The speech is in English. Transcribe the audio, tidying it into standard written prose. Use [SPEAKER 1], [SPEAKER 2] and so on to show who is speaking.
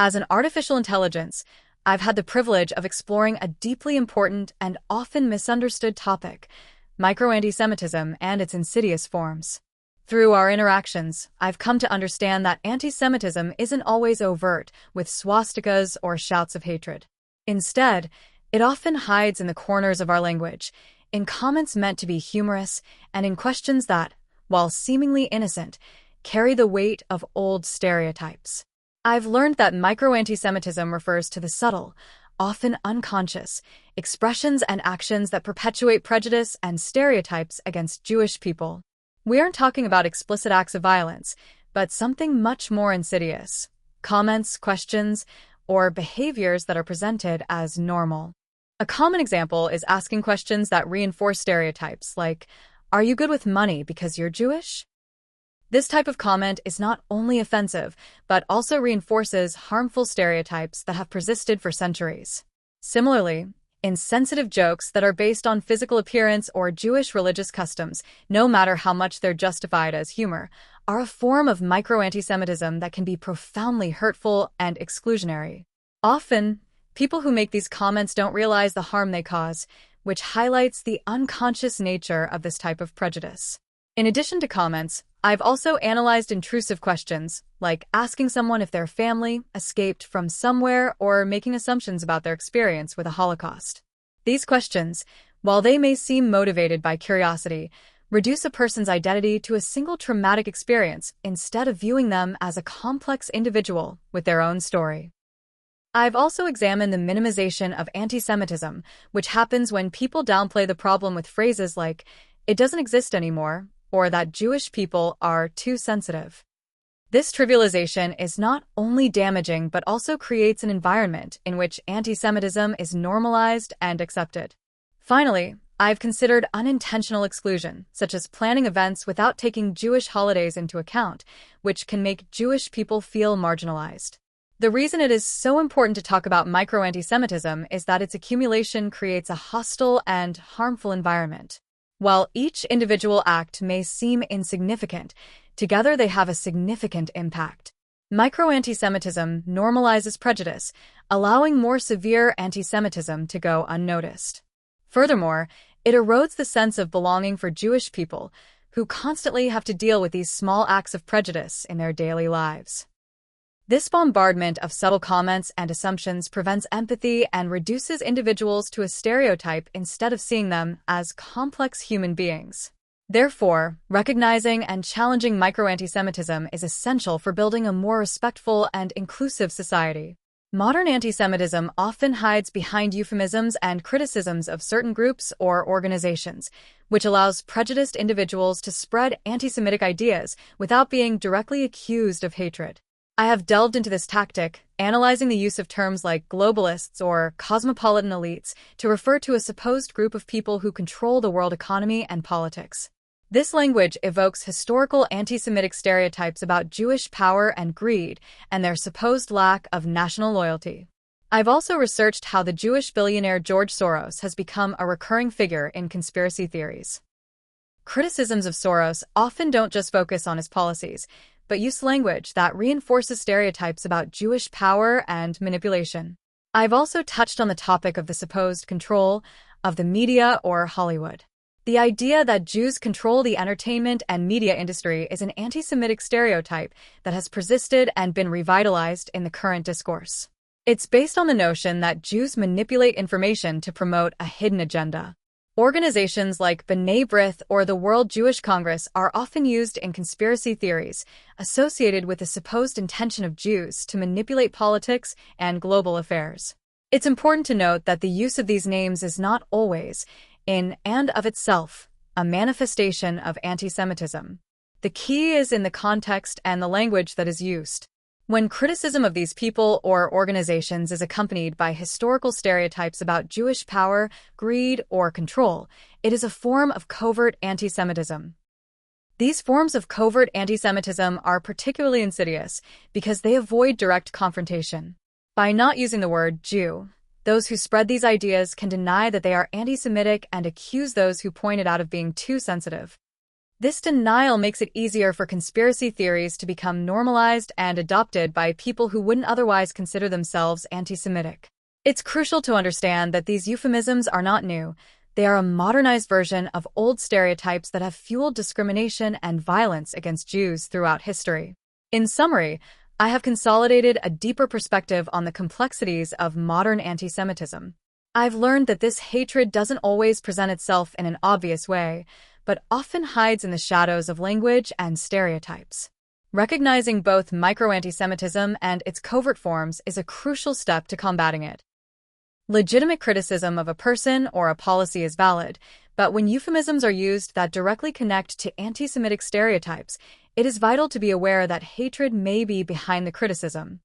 [SPEAKER 1] As an artificial intelligence, I've had the privilege of exploring a deeply important and often misunderstood topic, micro-antisemitism and its insidious forms. Through our interactions, I've come to understand that antisemitism isn't always overt, with swastikas or shouts of hatred. Instead, it often hides in the corners of our language, in comments meant to be humorous, and in questions that, while seemingly innocent, carry the weight of old stereotypes. I've learned that micro-antisemitism refers to the subtle, often unconscious, expressions and actions that perpetuate prejudice and stereotypes against Jewish people. We aren't talking about explicit acts of violence, but something much more insidious: comments, questions, or behaviors that are presented as normal. A common example is asking questions that reinforce stereotypes, like, "Are you good with money because you're Jewish?" This type of comment is not only offensive, but also reinforces harmful stereotypes that have persisted for centuries. Similarly, insensitive jokes that are based on physical appearance or Jewish religious customs, no matter how much they're justified as humor, are a form of micro-antisemitism that can be profoundly hurtful and exclusionary. Often, people who make these comments don't realize the harm they cause, which highlights the unconscious nature of this type of prejudice. In addition to comments, I've also analyzed intrusive questions, like asking someone if their family escaped from somewhere or making assumptions about their experience with the Holocaust. These questions, while they may seem motivated by curiosity, reduce a person's identity to a single traumatic experience instead of viewing them as a complex individual with their own story. I've also examined the minimization of antisemitism, which happens when people downplay the problem with phrases like, "It doesn't exist anymore," or that Jewish people are too sensitive. This trivialization is not only damaging but also creates an environment in which antisemitism is normalized and accepted. Finally, I've considered unintentional exclusion, such as planning events without taking Jewish holidays into account, which can make Jewish people feel marginalized. The reason it is so important to talk about micro-antisemitism is that its accumulation creates a hostile and harmful environment. While each individual act may seem insignificant, together they have a significant impact. Micro-antisemitism normalizes prejudice, allowing more severe antisemitism to go unnoticed. Furthermore, it erodes the sense of belonging for Jewish people, who constantly have to deal with these small acts of prejudice in their daily lives. This bombardment of subtle comments and assumptions prevents empathy and reduces individuals to a stereotype instead of seeing them as complex human beings. Therefore, recognizing and challenging micro-antisemitism is essential for building a more respectful and inclusive society. Modern antisemitism often hides behind euphemisms and criticisms of certain groups or organizations, which allows prejudiced individuals to spread anti-Semitic ideas without being directly accused of hatred. I have delved into this tactic, analyzing the use of terms like globalists or cosmopolitan elites to refer to a supposed group of people who control the world economy and politics. This language evokes historical anti-Semitic stereotypes about Jewish power and greed and their supposed lack of national loyalty. I've also researched how the Jewish billionaire George Soros has become a recurring figure in conspiracy theories. Criticisms of Soros often don't just focus on his policies, but use language that reinforces stereotypes about Jewish power and manipulation. I've also touched on the topic of the supposed control of the media or Hollywood. The idea that Jews control the entertainment and media industry is an anti-Semitic stereotype that has persisted and been revitalized in the current discourse. It's based on the notion that Jews manipulate information to promote a hidden agenda. Organizations like B'nai B'rith or the World Jewish Congress are often used in conspiracy theories associated with the supposed intention of Jews to manipulate politics and global affairs. It's important to note that the use of these names is not always, in and of itself, a manifestation of anti-Semitism. The key is in the context and the language that is used. When criticism of these people or organizations is accompanied by historical stereotypes about Jewish power, greed, or control, it is a form of covert anti-Semitism. These forms of covert anti-Semitism are particularly insidious because they avoid direct confrontation. By not using the word Jew, those who spread these ideas can deny that they are anti-Semitic and accuse those who point it out of being too sensitive. This denial makes it easier for conspiracy theories to become normalized and adopted by people who wouldn't otherwise consider themselves anti-Semitic. It's crucial to understand that these euphemisms are not new. They are a modernized version of old stereotypes that have fueled discrimination and violence against Jews throughout history. In summary, I have consolidated a deeper perspective on the complexities of modern anti-Semitism. I've learned that this hatred doesn't always present itself in an obvious way, but often hides in the shadows of language and stereotypes. Recognizing both micro-antisemitism and its covert forms is a crucial step to combating it. Legitimate criticism of a person or a policy is valid, but when euphemisms are used that directly connect to anti-Semitic stereotypes, it is vital to be aware that hatred may be behind the criticism.